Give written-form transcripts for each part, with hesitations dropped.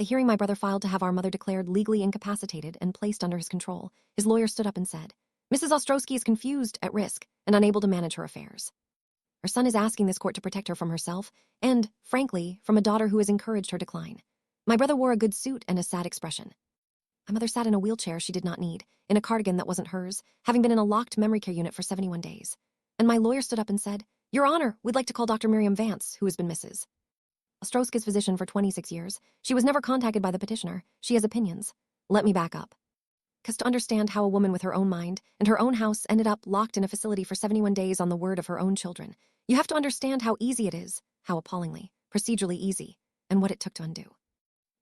the hearing my brother filed to have our mother declared legally incapacitated and placed under his control, his lawyer stood up and said, "Mrs. Ostrowski is confused, at risk, and unable to manage her affairs. Her son is asking this court to protect her from herself and, frankly, from a daughter who has encouraged her decline." My brother wore a good suit and a sad expression. My mother sat in a wheelchair she did not need, in a cardigan that wasn't hers, having been in a locked memory care unit for 71 days. And my lawyer stood up and said, "Your Honor, we'd like to call Dr. Miriam Vance, who has been Mrs. Ostrowski's physician for 26 years. She was never contacted by the petitioner. She has opinions." Let me back up. Because to understand how a woman with her own mind and her own house ended up locked in a facility for 71 days on the word of her own children, you have to understand how easy it is, how appallingly, procedurally easy, and what it took to undo.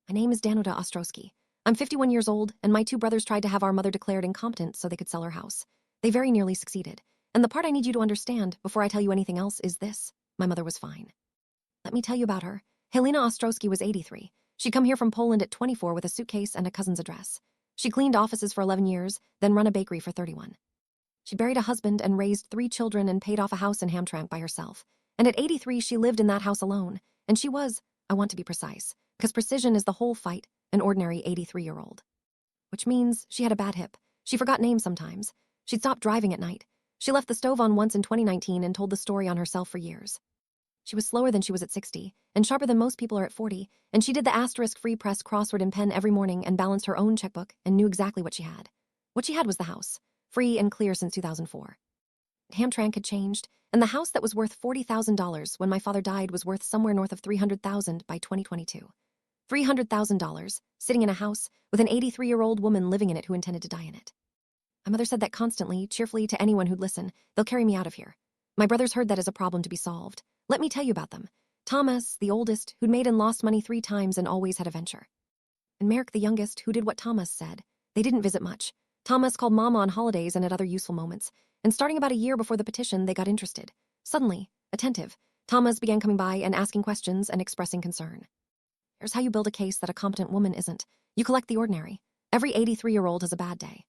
My name is Danuta Ostrowski. I'm 51 years old, and my two brothers tried to have our mother declared incompetent so they could sell her house. They very nearly succeeded. And the part I need you to understand before I tell you anything else is this: my mother was fine. Let me tell you about her. Helena Ostrowski was 83. She'd come here from Poland at 24 with a suitcase and a cousin's address. She cleaned offices for 11 years, then run a bakery for 31. She buried a husband and raised 3 children and paid off a house in Hamtramck by herself. And at 83, she lived in that house alone. And she was, I want to be precise, because precision is the whole fight, an ordinary 83-year-old. Which means she had a bad hip. She forgot names sometimes. She'd stopped driving at night. She left the stove on once in 2019 and told the story on herself for years. She was slower than she was at 60, and sharper than most people are at 40, and she did the asterisk-free press crossword and pen every morning and balanced her own checkbook and knew exactly what she had. What she had was the house, free and clear since 2004. Hamtramck had changed, and the house that was worth $40,000 when my father died was worth somewhere north of $300,000 by 2022. $300,000, sitting in a house with an 83-year-old woman living in it who intended to die in it. My mother said that constantly, cheerfully to anyone who'd listen. "They'll carry me out of here." My brothers heard that as a problem to be solved. Let me tell you about them. Thomas, the oldest, who'd made and lost money 3 times and always had a venture. And Merrick, the youngest, who did what Thomas said. They didn't visit much. Thomas called Mama on holidays and at other useful moments, and starting about a year before the petition, they got interested. Suddenly, attentive, Thomas began coming by and asking questions and expressing concern. Here's how you build a case that a competent woman isn't. You collect the ordinary. Every 83-year-old has a bad day.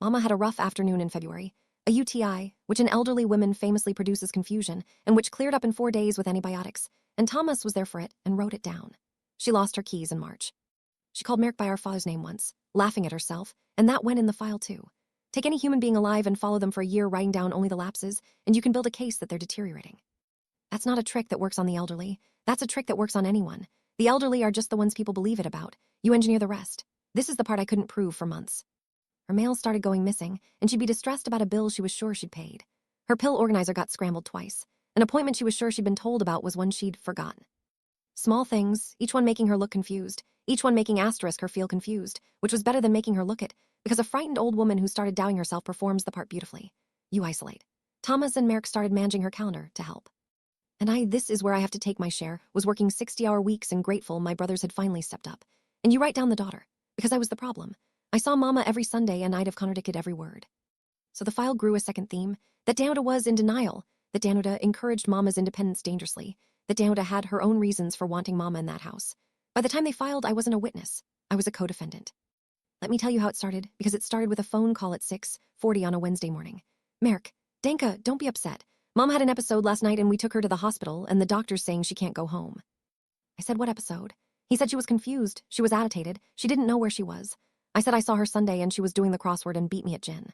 Mama had a rough afternoon in February. A UTI, which in elderly women famously produces confusion, and which cleared up in 4 days with antibiotics, and Thomas was there for it and wrote it down. She lost her keys in March. She called Merrick by our father's name once, laughing at herself, and that went in the file too. Take any human being alive and follow them for a year writing down only the lapses, and you can build a case that they're deteriorating. That's not a trick that works on the elderly. That's a trick that works on anyone. The elderly are just the ones people believe it about. You engineer the rest. This is the part I couldn't prove for months. Her mail started going missing, and she'd be distressed about a bill she was sure she'd paid. Her pill organizer got scrambled twice. An appointment she was sure she'd been told about was one she'd forgotten. Small things, each one making her look confused, each one making asterisk her feel confused, which was better than making her look it, because a frightened old woman who started doubting herself performs the part beautifully. You isolate. Thomas and Merrick started managing her calendar to help. And this is where I have to take my share, was working 60-hour weeks and grateful my brothers had finally stepped up. And you write down the daughter, because I was the problem. I saw Mama every Sunday and I'd have contradicted every word. So the file grew a second theme, that Danuta was in denial, that Danuta encouraged Mama's independence dangerously, that Danuta had her own reasons for wanting Mama in that house. By the time they filed, I wasn't a witness. I was a co-defendant. Let me tell you how it started, because it started with a phone call at 6:40 on a Wednesday morning. "Merrick, Danka, don't be upset. Mom had an episode last night and we took her to the hospital and the doctor's saying she can't go home." I said, "What episode?" He said she was confused, she was agitated, she didn't know where she was. I said I saw her Sunday and she was doing the crossword and beat me at gin.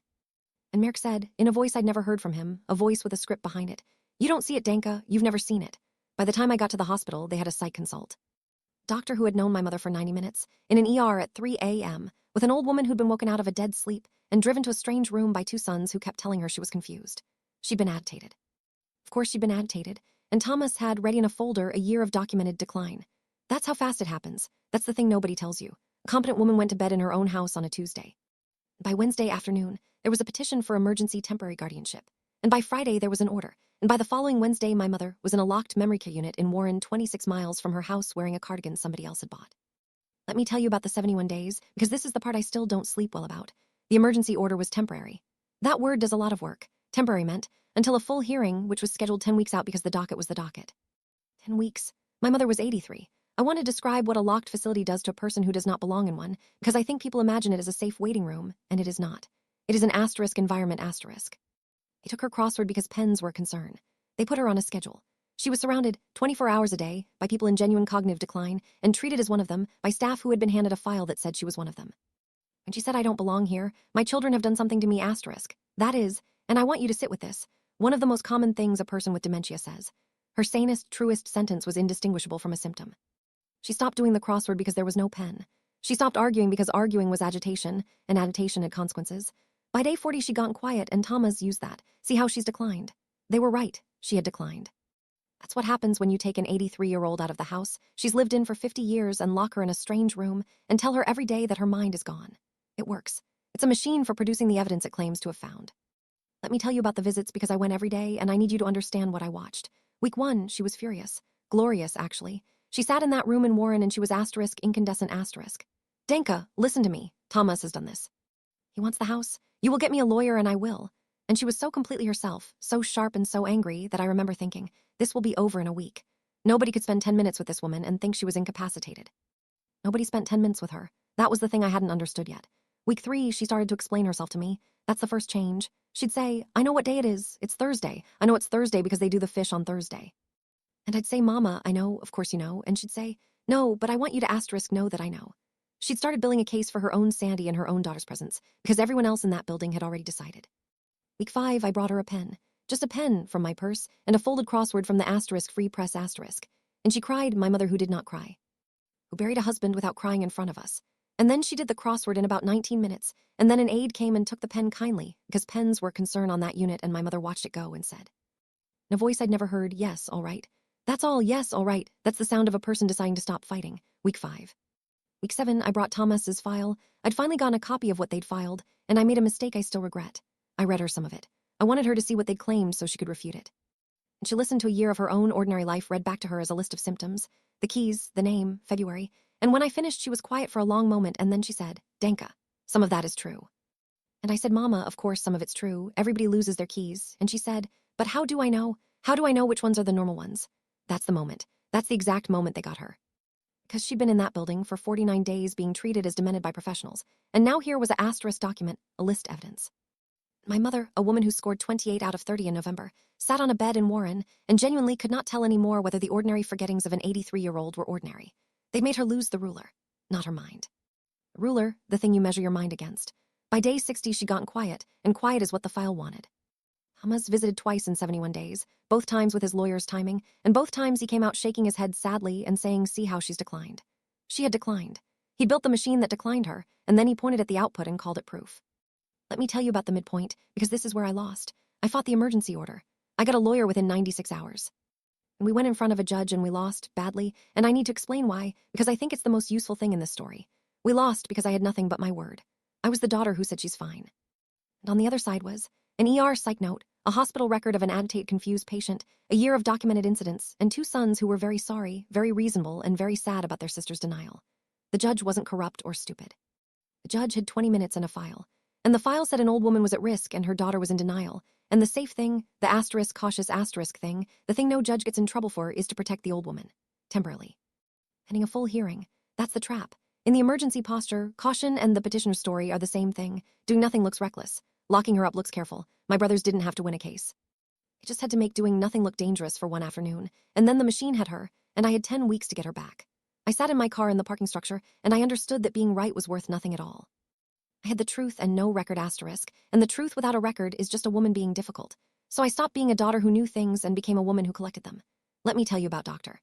And Merrick said, in a voice I'd never heard from him, a voice with a script behind it, "You don't see it, Danka, you've never seen it." By the time I got to the hospital, they had a psych consult. Doctor who had known my mother for 90 minutes, in an ER at 3 a.m., with an old woman who'd been woken out of a dead sleep and driven to a strange room by 2 sons who kept telling her she was confused. She'd been agitated. Of course she'd been agitated, and Thomas had ready in a folder a year of documented decline. That's how fast it happens. That's the thing nobody tells you. A competent woman went to bed in her own house on a Tuesday. By Wednesday afternoon, there was a petition for emergency temporary guardianship. And by Friday, there was an order. And by the following Wednesday, my mother was in a locked memory care unit in Warren, 26 miles from her house, wearing a cardigan somebody else had bought. Let me tell you about the 71 days, because this is the part I still don't sleep well about. The emergency order was temporary. That word does a lot of work. Temporary meant until a full hearing, which was scheduled 10 weeks out because the docket was the docket. 10 weeks. My mother was 83. I want to describe what a locked facility does to a person who does not belong in one, because I think people imagine it as a safe waiting room, and it is not. It is an asterisk environment asterisk. They took her crossword because pens were a concern. They put her on a schedule. She was surrounded 24 hours a day by people in genuine cognitive decline and treated as one of them by staff who had been handed a file that said she was one of them. When she said, "I don't belong here, my children have done something to me," that is, and I want you to sit with this, one of the most common things a person with dementia says. Her sanest, truest sentence was indistinguishable from a symptom. She stopped doing the crossword because there was no pen. She stopped arguing because arguing was agitation, and agitation had consequences. By day 40, she'd gotten quiet, and Thomas used that. See how she's declined. They were right. She had declined. That's what happens when you take an 83-year-old out of the house she's lived in for 50 years and lock her in a strange room and tell her every day that her mind is gone. It works. It's a machine for producing the evidence it claims to have found. Let me tell you about the visits because I went every day and I need you to understand what I watched. Week 1, she was furious. Glorious, actually. She sat in that room in Warren and she was incandescent. "Danka, listen to me. Thomas has done this. He wants the house. You will get me a lawyer and I will." And she was so completely herself, so sharp and so angry that I remember thinking, this will be over in a week. Nobody could spend 10 minutes with this woman and think she was incapacitated. Nobody spent 10 minutes with her. That was the thing I hadn't understood yet. Week 3, she started to explain herself to me. That's the first change. She'd say, "I know what day it is. It's Thursday. I know it's Thursday because they do the fish on Thursday." And I'd say, "Mama, I know, of course you know." And she'd say, "No, but I want you to know that I know." She'd started building a case for her own sanity in her own daughter's presence because everyone else in that building had already decided. Week 5, I brought her a pen. Just a pen from my purse and a folded crossword from the free press. And she cried, my mother who did not cry, who buried a husband without crying in front of us. And then she did the crossword in about 19 minutes, and then an aide came and took the pen kindly, because pens were concern on that unit, and my mother watched it go and said, in a voice I'd never heard, "Yes, all right. That's all, yes, all right." That's the sound of a person deciding to stop fighting. Week 5. Week 7, I brought Thomas's file. I'd finally gotten a copy of what they'd filed, and I made a mistake I still regret. I read her some of it. I wanted her to see what they'd claimed so she could refute it. And she listened to a year of her own ordinary life read back to her as a list of symptoms, the keys, the name, February, and when I finished she was quiet for a long moment and then she said, "Danka, some of that is true." And I said, "Mama, of course some of it's true. Everybody loses their keys." And she said, "But how do I know? How do I know which ones are the normal ones?" That's the moment. That's the exact moment they got her. Because she'd been in that building for 49 days being treated as demented by professionals, and now here was a * document, a list evidence. My mother, a woman who scored 28 out of 30 in November, sat on a bed in Warren and genuinely could not tell any more whether the ordinary forgettings of an 83-year-old were ordinary. They'd made her lose the ruler, not her mind. The ruler, the thing you measure your mind against. By day 60, she'd gotten quiet, and quiet is what the file wanted. Thomas visited twice in 71 days, both times with his lawyer's timing, and both times he came out shaking his head sadly and saying, "See how she's declined." She had declined. He built the machine that declined her, and then he pointed at the output and called it proof. Let me tell you about the midpoint, because this is where I lost. I fought the emergency order. I got a lawyer within 96 hours. And we went in front of a judge and we lost, badly, and I need to explain why, because I think it's the most useful thing in this story. We lost because I had nothing but my word. I was the daughter who said she's fine. And on the other side was an ER psych note, a hospital record of an agitated, confused patient, a year of documented incidents, and 2 sons who were very sorry, very reasonable, and very sad about their sister's denial. The judge wasn't corrupt or stupid. The judge had 20 minutes in a file. And the file said an old woman was at risk and her daughter was in denial. And the safe thing, the cautious thing, the thing no judge gets in trouble for is to protect the old woman. Temporarily. Pending a full hearing. That's the trap. In the emergency posture, caution and the petitioner's story are the same thing. Doing nothing looks reckless. Locking her up looks careful. My brothers didn't have to win a case. It just had to make doing nothing look dangerous for one afternoon. And then the machine had her, and I had 10 weeks to get her back. I sat in my car in the parking structure, and I understood that being right was worth nothing at all. I had the truth and no record *, and the truth without a record is just a woman being difficult. So I stopped being a daughter who knew things and became a woman who collected them. Let me tell you about Dr.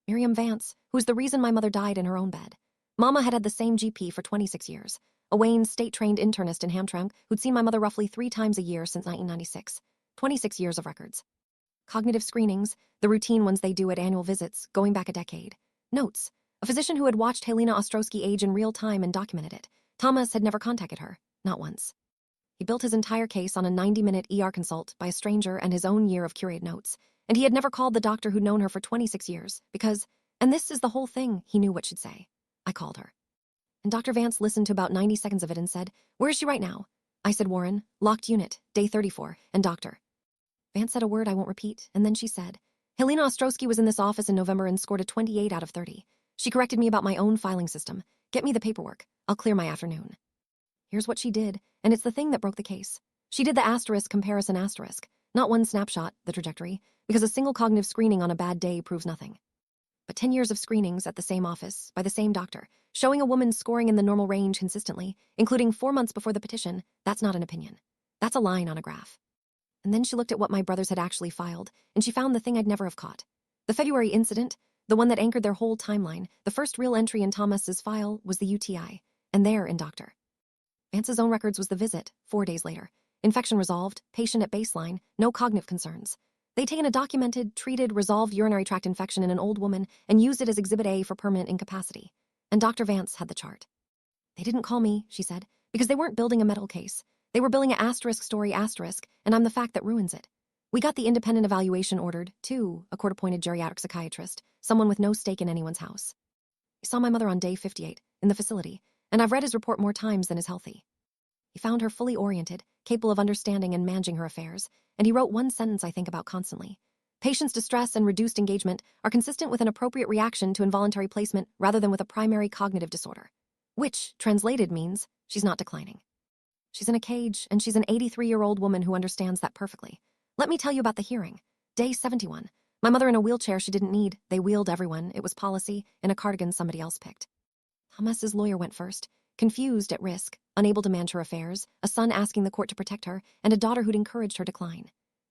Miriam Vance, who's the reason my mother died in her own bed. Mama had the same GP for 26 years, a Wayne state-trained internist in Hamtramck who'd seen my mother roughly 3 times a year since 1996. 26 years of records. Cognitive screenings, the routine ones they do at annual visits, going back a decade. Notes, a physician who had watched Helena Ostrowski age in real time and documented it. Thomas had never contacted her, not once. He built his entire case on a 90-minute ER consult by a stranger and his own year of curated notes, and he had never called the doctor who'd known her for 26 years because, and this is the whole thing, he knew what she'd say. I called her. And Dr. Vance listened to about 90 seconds of it and said, "Where is she right now?" I said, "Warren, locked unit, day 34, and Dr. Vance said a word I won't repeat, and then she said, "Helena Ostrowski was in this office in November and scored a 28 out of 30. She corrected me about my own filing system. Get me the paperwork. I'll clear my afternoon." Here's what she did, and it's the thing that broke the case. She did the comparison *. Not one snapshot, the trajectory, because a single cognitive screening on a bad day proves nothing. But 10 years of screenings at the same office, by the same doctor, showing a woman scoring in the normal range consistently, including 4 months before the petition, that's not an opinion. That's a line on a graph. And then she looked at what my brothers had actually filed, and she found the thing I'd never have caught. The February incident, the one that anchored their whole timeline, the first real entry in Thomas's file was the UTI, and there in Dr. Vance's own records was the visit, 4 days later. Infection resolved, patient at baseline, no cognitive concerns. They'd taken a documented, treated, resolved urinary tract infection in an old woman and used it as Exhibit A for permanent incapacity. And Dr. Vance had the chart. They didn't call me, she said, because they weren't building a medical case. They were building an asterisk story asterisk, and I'm the fact that ruins it. We got the independent evaluation ordered, too, a court-appointed geriatric psychiatrist, someone with no stake in anyone's house. He saw my mother on day 58, in the facility, and I've read his report more times than is healthy. He found her fully oriented, capable of understanding and managing her affairs, and he wrote one sentence I think about constantly. Patient's distress and reduced engagement are consistent with an appropriate reaction to involuntary placement rather than with a primary cognitive disorder. Which, translated, means she's not declining. She's in a cage, and she's an 83-year-old woman who understands that perfectly. Let me tell you about the hearing. Day 71. My mother in a wheelchair she didn't need. They wheeled everyone. It was policy, in a cardigan somebody else picked. Thomas's lawyer went first, confused, at risk, unable to manage her affairs, a son asking the court to protect her, and a daughter who'd encouraged her decline.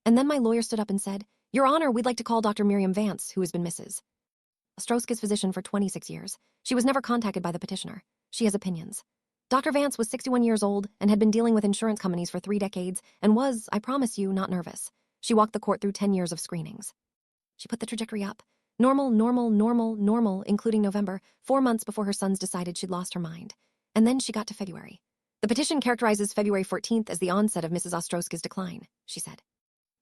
And then my lawyer stood up and said, "Your Honor, we'd like to call Dr. Miriam Vance, who has been Mrs. Ostrowski's physician for 26 years. She was never contacted by the petitioner. She has opinions." Dr. Vance was 61 years old and had been dealing with insurance companies for 3 decades and was, I promise you, not nervous. She walked the court through 10 years of screenings. She put the trajectory up. Normal, normal, normal, normal, including November, 4 months before her sons decided she'd lost her mind. And then she got to February. The petition characterizes February 14th as the onset of Mrs. Ostrowski's decline, she said.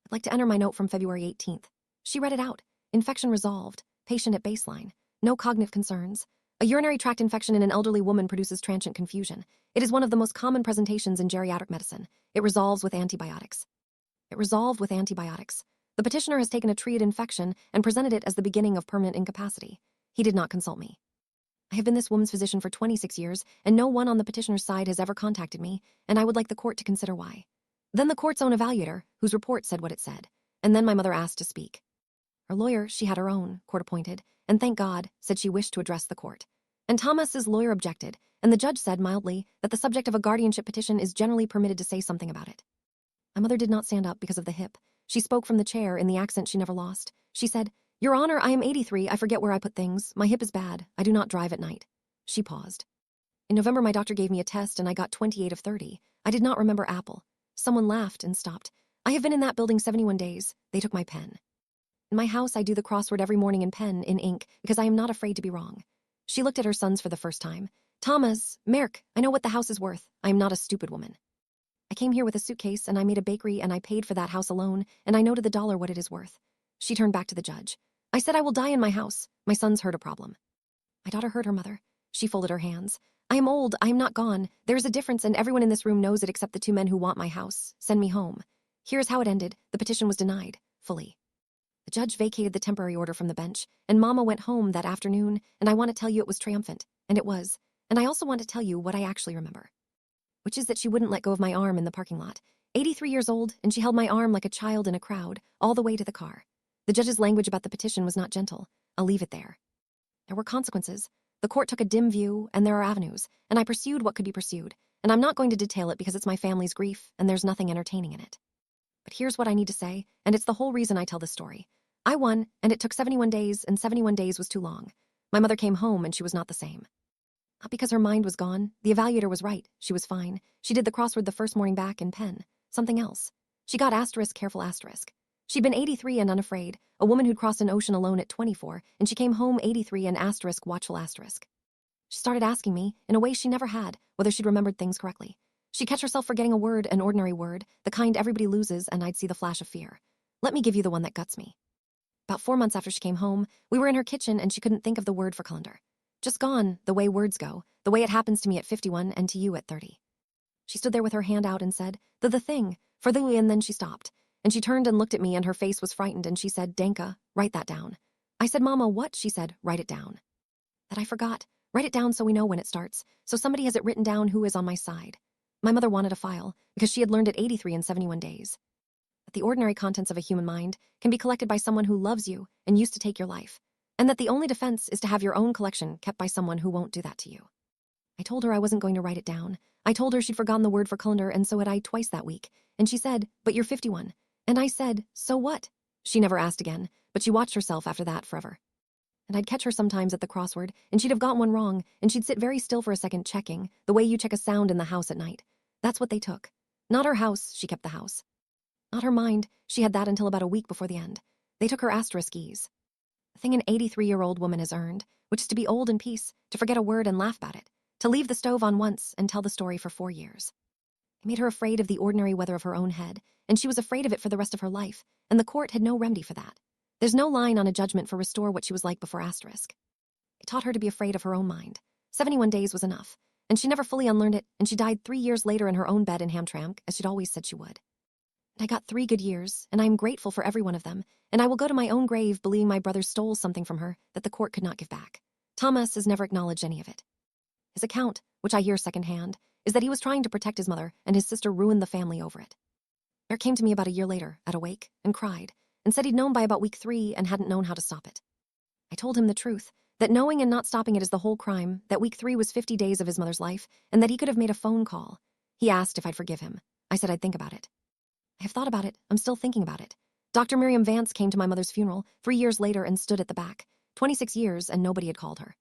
I'd like to enter my note from February 18th. She read it out. Infection resolved. Patient at baseline. No cognitive concerns. A urinary tract infection in an elderly woman produces transient confusion. It is one of the most common presentations in geriatric medicine. It resolves with antibiotics. It resolved with antibiotics. The petitioner has taken a treated infection and presented it as the beginning of permanent incapacity. He did not consult me. I have been this woman's physician for 26 years, and no one on the petitioner's side has ever contacted me, and I would like the court to consider why. Then the court's own evaluator, whose report said what it said, and then my mother asked to speak. Her lawyer, she had her own, court-appointed, and thank God, said she wished to address the court. And Thomas's lawyer objected, and the judge said mildly that the subject of a guardianship petition is generally permitted to say something about it. My mother did not stand up because of the hip. She spoke from the chair in the accent she never lost. She said, "Your Honor, I am 83. I forget where I put things. My hip is bad. I do not drive at night." She paused. In November, my doctor gave me a test, and I got 28 of 30. I did not remember apple. Someone laughed and stopped. I have been in that building 71 days. They took my pen. In my house, I do the crossword every morning in pen, in ink, because I am not afraid to be wrong. She looked at her sons for the first time. "Thomas, Merk, I know what the house is worth. I am not a stupid woman. I came here with a suitcase, and I made a bakery, and I paid for that house alone, and I know to the dollar what it is worth." She turned back to the judge. "I said I will die in my house. My sons heard a problem." My daughter heard her mother. She folded her hands. "I am old. I am not gone. There is a difference, and everyone in this room knows it except the 2 men who want my house. Send me home." Here's how it ended. The petition was denied, fully. The judge vacated the temporary order from the bench, and Mama went home that afternoon, and I want to tell you it was triumphant, and it was. And I also want to tell you what I actually remember, which is that she wouldn't let go of my arm in the parking lot. 83 years old, and she held my arm like a child in a crowd, all the way to the car. The judge's language about the petition was not gentle. I'll leave it there. There were consequences. The court took a dim view, and there are avenues, and I pursued what could be pursued, and I'm not going to detail it because it's my family's grief, and there's nothing entertaining in it. But here's what I need to say, and it's the whole reason I tell this story. I won, and it took 71 days, and 71 days was too long. My mother came home, and she was not the same. Not because her mind was gone. The evaluator was right. She was fine. She did the crossword the first morning back in pen. Something else. She got asterisk, careful asterisk. She'd been 83 and unafraid, a woman who'd crossed an ocean alone at 24, and she came home 83 and asterisk, watchful asterisk. She started asking me, in a way she never had, whether she'd remembered things correctly. She'd catch herself forgetting a word, an ordinary word, the kind everybody loses, and I'd see the flash of fear. Let me give you the one that guts me. About 4 months after she came home, we were in her kitchen and she couldn't think of the word for colander. Just gone, the way words go, the way it happens to me at 51 and to you at 30. She stood there with her hand out and said, the thing, for the, and then she stopped. And she turned and looked at me and her face was frightened and she said, Danka, write that down. I said, Mama, what? She said, write it down. That I forgot. Write it down so we know when it starts, so somebody has it written down who is on my side. My mother wanted a file, because she had learned at 83 and 71 days. that the ordinary contents of a human mind can be collected by someone who loves you and used to take your life, and that the only defense is to have your own collection kept by someone who won't do that to you. I told her I wasn't going to write it down. I told her she'd forgotten the word for calendar, and so had I twice that week. And she said, "But you're 51. And I said, "So what?" She never asked again, but she watched herself after that forever. And I'd catch her sometimes at the crossword, and she'd have got one wrong, and she'd sit very still for a second checking, the way you check a sound in the house at night. That's what they took. Not her house, she kept the house. Not her mind, she had that until about a week before the end. They took her ****, the thing an 83-year-old woman has earned, which is to be old in peace, to forget a word and laugh about it, to leave the stove on once and tell the story for 4 years. It made her afraid of the ordinary weather of her own head, and she was afraid of it for the rest of her life, and the court had no remedy for that. There's no line on a judgment for restore what she was like before ***. It taught her to be afraid of her own mind. 71 days was enough, and she never fully unlearned it, and she died 3 years later in her own bed in Hamtramck, as she'd always said she would. And I got 3 good years, and I am grateful for every one of them, and I will go to my own grave believing my brother stole something from her that the court could not give back. Thomas has never acknowledged any of it. His account, which I hear secondhand, is that he was trying to protect his mother, and his sister ruined the family over it. Eric came to me about a year later, at a wake, and cried, and said he'd known by about week 3 and hadn't known how to stop it. I told him the truth, that knowing and not stopping it is the whole crime, that week 3 was 50 days of his mother's life, and that he could have made a phone call. He asked if I'd forgive him. I said I'd think about it. I have thought about it. I'm still thinking about it. Dr. Miriam Vance came to my mother's funeral 3 years later and stood at the back. 26 years, and nobody had called her.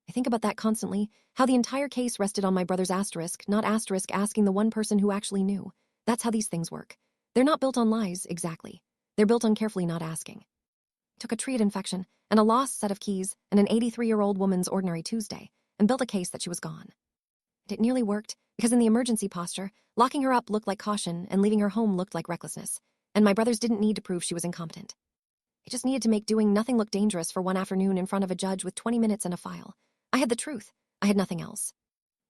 I think about that constantly, how the entire case rested on my brother's asterisk, not asterisk asking the one person who actually knew. That's how these things work. They're not built on lies, exactly. They're built on carefully not asking. I took a triad infection, and a lost set of keys, and an 83-year-old woman's ordinary Tuesday, and built a case that she was gone. And it nearly worked, because in the emergency posture, locking her up looked like caution, and leaving her home looked like recklessness, and my brothers didn't need to prove she was incompetent. It just needed to make doing nothing look dangerous for one afternoon in front of a judge with 20 minutes and a file. I had the truth. I had nothing else.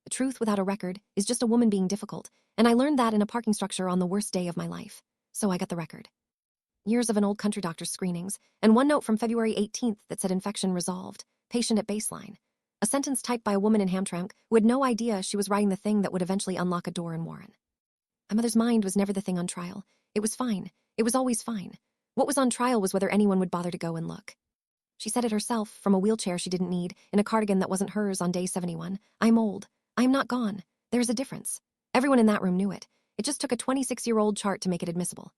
The truth without a record is just a woman being difficult, and I learned that in a parking structure on the worst day of my life. So I got the record. Years of an old country doctor's screenings, and one note from February 18th that said infection resolved, patient at baseline. A sentence typed by a woman in Hamtramck who had no idea she was writing the thing that would eventually unlock a door in Warren. My mother's mind was never the thing on trial. It was fine. It was always fine. What was on trial was whether anyone would bother to go and look. She said it herself, from a wheelchair she didn't need, in a cardigan that wasn't hers on day 71. I'm old. I'm not gone. There is a difference. Everyone in that room knew it. It just took a 26-year-old chart to make it admissible.